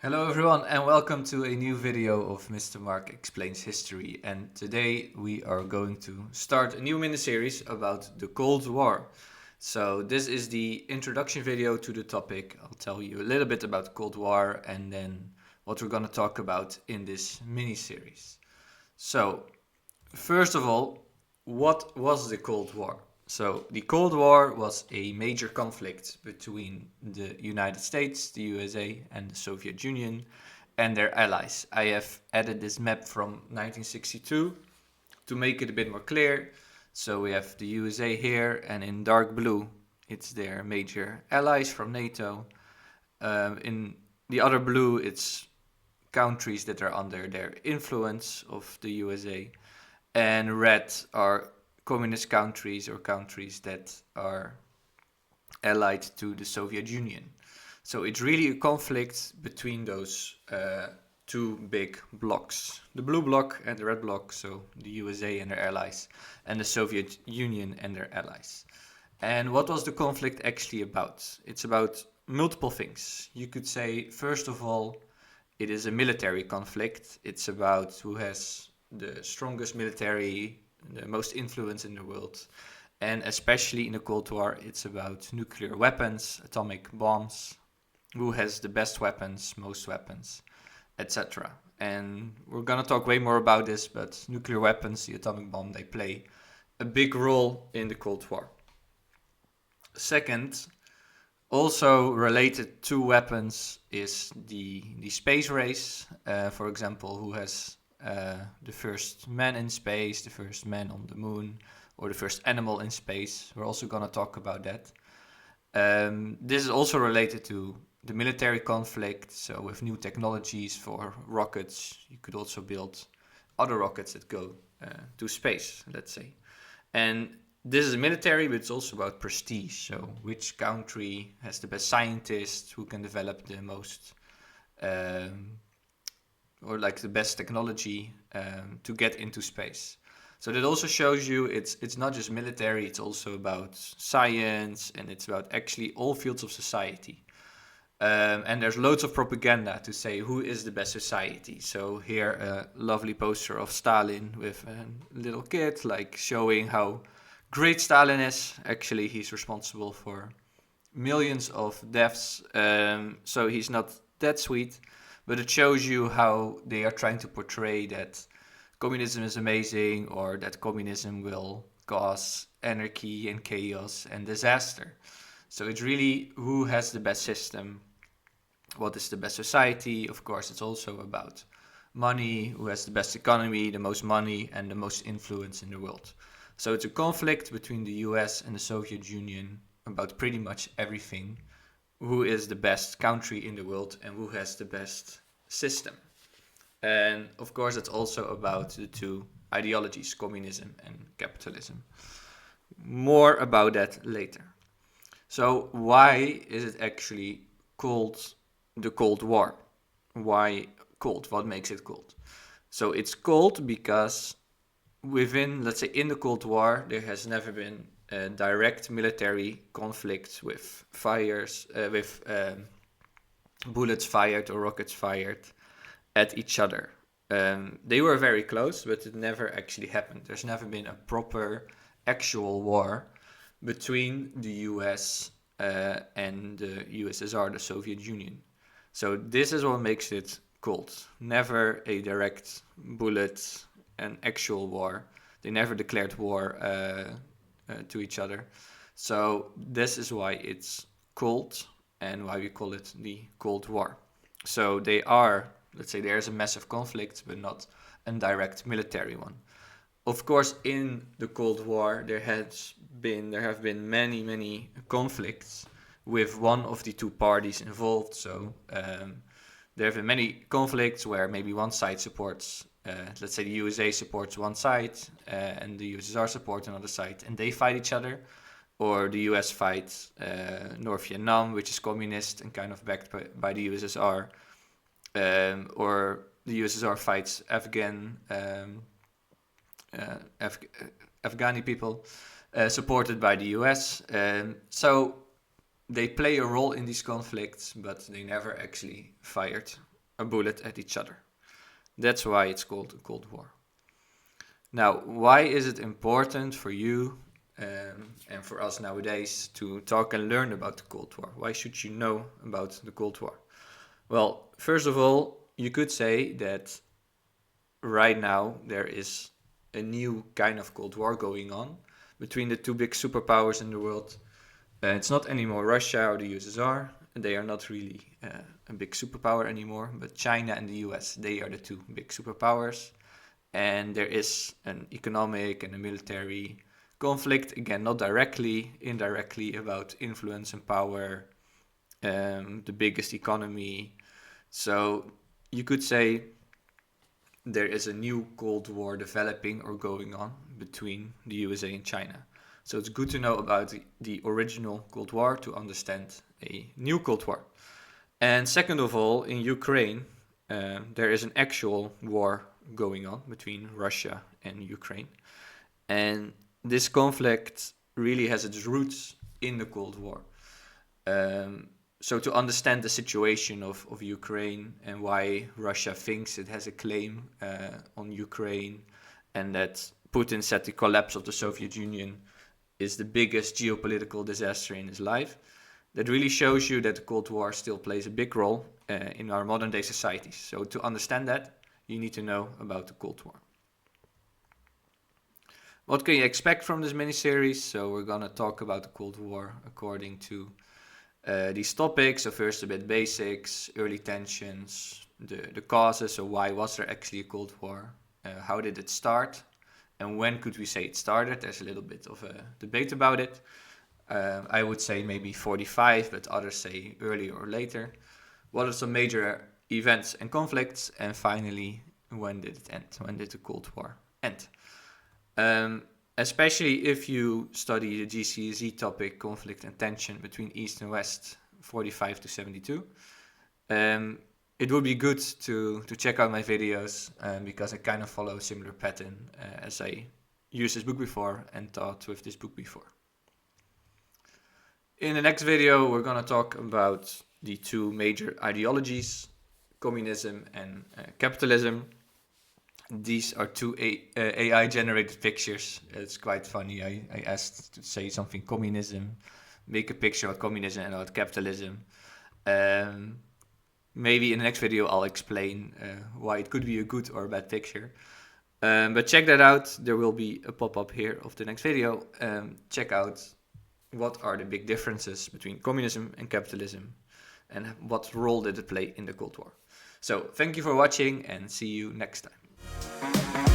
Hello everyone and welcome to a new video of Mr. Mark Explains History, and today we are going to start a new mini-series about the Cold War. So this is the introduction video to the topic. I'll tell you a little bit about the Cold War and then what we're going to talk about in this mini-series. So first of all, what was the Cold War? So the Cold War was a major conflict between the United States, the USA, and the Soviet Union and their allies. I have added this map from 1962 to make it a bit more clear. So we have the USA here, and in dark blue, it's their major allies from NATO. In the other blue, it's countries that are under their influence of the USA, and red are communist countries or countries that are allied to the Soviet Union. So it's really a conflict between those two big blocks, the blue bloc and the red bloc, so the USA and their allies, and the Soviet Union and their allies. And what was the conflict actually about? It's about multiple things. You could say, first of all, it is a military conflict. It's about who has the strongest military, the most influence in the world. And especially in the Cold War, it's about nuclear weapons, atomic bombs, who has the best weapons, most weapons, etc. And we're going to talk way more about this, but nuclear weapons, the atomic bomb, they play a big role in the Cold War. Second, also related to weapons is the space race. For example, who has the first man in space, the first man on the moon, or the first animal in space. We're also going to talk about that. This is also related to the military conflict. So with new technologies for rockets, you could also build other rockets that go to space, let's say. And this is military, but it's also about prestige. So which country has the best scientists, who can develop the most or like the best technology to get into space. So that also shows you it's not just military, it's also about science, and it's about actually all fields of society. And there's loads of propaganda to say who is the best society. So here a lovely poster of Stalin with a little kid, like showing how great Stalin is. Actually, he's responsible for millions of deaths, so he's not that sweet. But it shows you how they are trying to portray that communism is amazing, or that communism will cause anarchy and chaos and disaster. So it's really who has the best system, what is the best society. Of course, it's also about money, who has the best economy, the most money, and the most influence in the world. So it's a conflict between the US and the Soviet Union about pretty much everything. Who is the best country in the world and who has the best system. And of course, it's also about the two ideologies, communism and capitalism. More about that later. So why is it actually called the Cold War? Why cold? What makes it cold? So it's cold because within, let's say, in the Cold War, there has never been a direct military conflict with bullets fired or rockets fired at each other. They were very close, but it never actually happened. There's never been a proper actual war between the US and the USSR, the Soviet Union. So this is what makes it cold. Never a direct bullet, an actual war. They never declared war to each other. So this is why it's cold and why we call it the Cold War. So they are, let's say, there's a massive conflict, but not a direct military one. Of course, in the Cold War, there have been many conflicts with one of the two parties involved. So there have been many conflicts where maybe one side supports, let's say the USA supports one side and the USSR supports another side, and they fight each other. Or the US fights North Vietnam, which is communist and kind of backed by the USSR. Or the USSR fights Afghani people supported by the US. So they play a role in these conflicts, but they never actually fired a bullet at each other. That's why it's called the Cold War. Now, why is it important for you and for us nowadays to talk and learn about the Cold War? Why should you know about the Cold War? Well, first of all, you could say that right now there is a new kind of Cold War going on between the two big superpowers in the world. It's not anymore Russia or the USSR. They are not really a big superpower anymore, but China and the US, they are the two big superpowers. And there is an economic and a military conflict, again, not directly, indirectly, about influence and power, the biggest economy. So you could say there is a new Cold War developing or going on between the USA and China. So it's good to know about the original Cold War to understand a new Cold War. And second of all, in Ukraine, there is an actual war going on between Russia and Ukraine. And this conflict really has its roots in the Cold War. So to understand the situation of Ukraine and why Russia thinks it has a claim on Ukraine, and that Putin said the collapse of the Soviet Union is the biggest geopolitical disaster in his life, that really shows you that the Cold War still plays a big role in our modern day societies. So to understand that, you need to know about the Cold War. What can you expect from this mini-series? So we're going to talk about the Cold War according to these topics. So first a bit basics, early tensions, the causes. So why was there actually a Cold War? How did it start? And when could we say it started? There's a little bit of a debate about it. I would say maybe 45, but others say earlier or later. What are some major events and conflicts? And finally, when did it end? When did the Cold War end? Especially if you study the GCSE topic, conflict and tension between East and West, 45 to 72. It would be good to check out my videos because I kind of follow a similar pattern as I used this book before and taught with this book before. In the next video, we're going to talk about the two major ideologies, communism and capitalism. These are two AI-generated pictures. It's quite funny. I asked to say something communism, make a picture about communism and about capitalism. Maybe in the next video I'll explain why it could be a good or a bad picture. But check that out. There will be a pop-up here of the next video. Check out what are the big differences between communism and capitalism and what role did it play in the Cold War. So thank you for watching and see you next time.